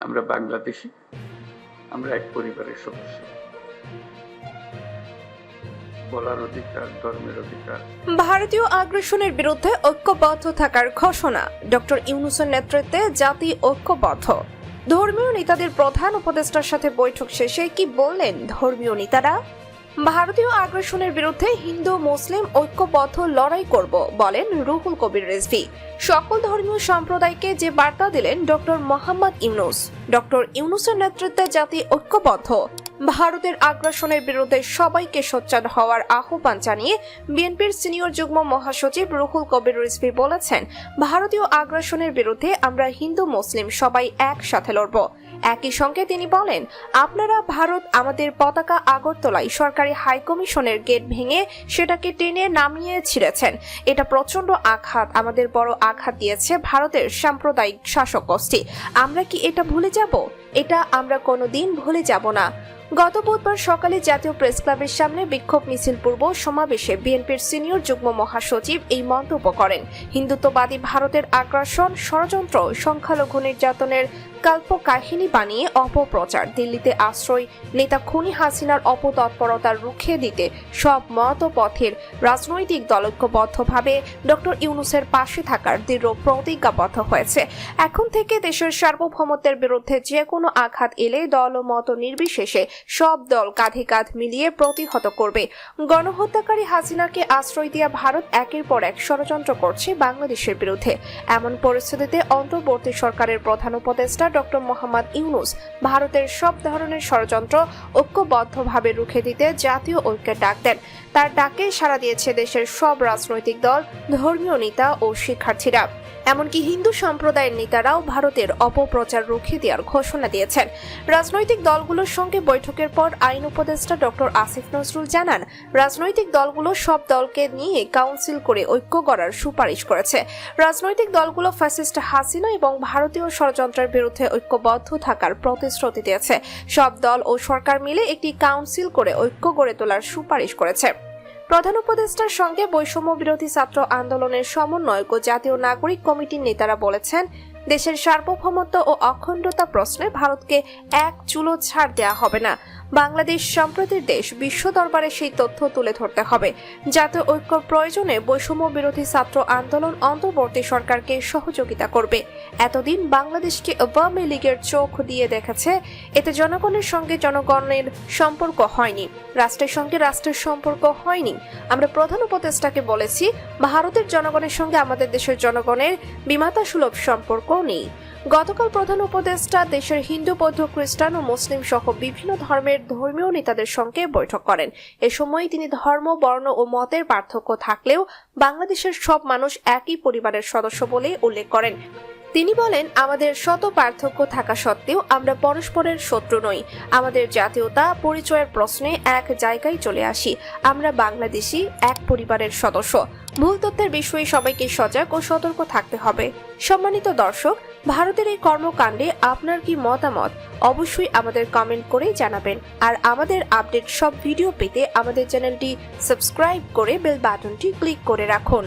আমরা বাংলাদেশী, আমরা এক পরিবারের সদস্য। বলার অধিকার, ধর্মের অধিকার। ভারতীয় আগ্রাসনের বিরুদ্ধে ঐক্যবদ্ধ থাকার ঘোষণা। ডক্টর ইউনূসের নেতৃত্বে জাতি ঐক্যবদ্ধ। ধর্মীয় নেতাদের প্রধান উপদেষ্টার সাথে বৈঠক শেষে কি বললেন ধর্মীয় নেতারা? ভারতীয় আগ্রাসনের বিরুদ্ধে হিন্দু মুসলিম ঐক্যবদ্ধ লড়াই করব বলেন রুহুল কবির রিজভী। সকল ধর্মীয় সম্প্রদায়কে যে বার্তা দিলেন ডক্টর মোহাম্মদ ইউনূস। ডক্টর ইউনূসের নেতৃত্বে জাতি ঐক্যবদ্ধ। ভারতের আগ্রাসনের বিরুদ্ধে সবাইকে সোচ্চার হওয়ার আহ্বান জানিয়ে বিএনপির সিনিয়র যুগ্ম মহাসচিব রুহুল কবির রিজভী বলেছেন, ভারতীয় আগ্রাসনের বিরুদ্ধে আমরা হিন্দু মুসলিম সবাই একসাথে লড়ব। একই সঙ্গে তিনি বলেন, আপনারা ভারত আমাদের পতাকা আগরতলায় সরকারি হাইকমিশনের গেট ভেঙে সেটাকে টেনে নামিয়ে ছিঁড়েছেন। এটা প্রচন্ড আঘাত, আমাদের বড় আঘাত দিয়েছে ভারতের সাম্প্রদায়িক শাসক গোষ্ঠী। আমরা কি এটা ভুলে যাব? এটা আমরা কোনোদিন ভুলে যাব না। গত বুধবার সকালে জাতীয় প্রেস ক্লাবের সামনে বিক্ষোভ মিছিল পূর্ব সমাবেশে বিএনপির সিনিয়র যুগ্ম মহাসচিব এই মন্তব্য করেন। হিন্দুত্ববাদী ভারতের আগ্রাসন, ষড়যন্ত্র, সংখ্যালঘু নির্যাতনের কাল্পকাহিনী বানিয়ে অপপ্রচার, দিল্লিতে আশ্রয় নেতা খুনি হাসিনার অপতৎপরতা রুখে দিতে সব মত ও পথের রাজনৈতিক দল ঐক্যবদ্ধভাবে ডক্টর ইউনূসের পাশে থাকার দৃঢ় প্রতিজ্ঞাবদ্ধ হয়েছে। এখন থেকে দেশের সার্বভৌমত্বের বিরুদ্ধে যে কোনো আঘাত এলে দল ও মত নির্বিশেষে সব দল কাঁধে কাঁধ মিলিয়ে প্রতিহত করবে। গণহত্যাকারী হাসিনাকে আশ্রয় দিয়ে ভারত একের পর এক ষড়যন্ত্র করছে বাংলাদেশের বিরুদ্ধে। এমন পরিস্থিতিতে অন্তর্বর্তী সরকারের প্রধান উপদেষ্টা ডক্টর মোহাম্মদ ইউনূস ভারতের সব ধরনের ষড়যন্ত্র ঐক্যবদ্ধভাবে রুখে দিতে জাতীয় ঐক্যের ডাক দেন। তার ডাকে সাড়া দিয়েছে দেশের সব রাজনৈতিক দল, ধর্মীয় নেতা ও শিক্ষার্থীরা। এমনকি হিন্দু সম্প্রদায়ের নেতারাও ভারতের অপপ্রচার রুখে দেওয়ার ঘোষণা দিয়েছেন। রাজনৈতিক দলগুলোর সঙ্গে বৈঠকের পর আইন উপদেষ্টা ডক্টর আসিফ নজরুল জানান, রাজনৈতিক দলগুলো সব দলকে নিয়ে কাউন্সিল করে ঐক্য করার সুপারিশ করেছে। রাজনৈতিক দলগুলো ফ্যাসিস্ট হাসিনা এবং ভারতীয় ষড়যন্ত্রের বিরুদ্ধে ঐক্যবদ্ধ থাকার প্রতিশ্রুতি দিয়েছে। সব দল ও সরকার মিলে একটি কাউন্সিল করে ঐক্য গড়ে তোলার সুপারিশ করেছে। প্রধান উপদেষ্টার সঙ্গে বৈষম্য বিরোধী ছাত্র আন্দোলনের সমন্বয়ক ও জাতীয় নাগরিক কমিটির নেতারা বলেছেন, দেশের সার্বভৌমত্ব ও অখণ্ডতা প্রশ্নে ভারতকে এক চুলো ছাড় দেওয়া হবে না। বাংলাদেশ সম্প্রতির দেশ, বিশ্ব দরবারে সেই তথ্য তুলে ধরতে হবে। জাতীয় ঐক্য প্রয়োজনে বৈষম্য বিরোধী ছাত্র আন্দোলন অন্তর্বর্তী সরকারকে সহযোগিতা করবে। এতদিন বাংলাদেশকে আওয়ামী লীগের চোখ দিয়ে দেখেছে, এতে জনগণের সঙ্গে জনগণের সম্পর্ক হয়নি, রাষ্ট্রের সঙ্গে রাষ্ট্রের সম্পর্ক হয়নি। আমরা প্রধান উপদেষ্টাকে বলেছি, ভারতের জনগণের সঙ্গে আমাদের দেশের জনগণের বিমাতা সুলভ সম্পর্ক নেই। গতকাল প্রধান উপদেষ্টা দেশের হিন্দু, বৌদ্ধ, খ্রিস্টান ও মুসলিম সহ বিভিন্ন ধর্মের ধর্মীয় নেতাদের সঙ্গে বৈঠক করেন। এ সময় তিনি ধর্ম, বর্ণ ও মতের পার্থক্য থাকলেও বাংলাদেশের সব মানুষ একই পরিবারের সদস্য বলে উল্লেখ করেন। তিনি বলেন, আমাদের শত পার্থক্য থাকা সত্ত্বেও আমরা পরস্পরের শত্রু নই। আমাদের জাতীয়তা পরিচয়ের প্রশ্নে এক জায়গায় চলে আসি। আমরা বাংলাদেশি, এক পরিবারের সদস্য। ভুল তথ্যের বিষয়ে সবাইকে সজাগ ও সতর্ক থাকতে হবে। সম্মানিত দর্শক, ভারতের এই কর্মকাণ্ডে আপনার কি মতামত অবশ্যই আমাদের কমেন্ট করে জানাবেন। আর আমাদের আপডেট সব ভিডিও পেতে আমাদের চ্যানেলটি সাবস্ক্রাইব করে বেল বাটনটি ক্লিক করে রাখুন।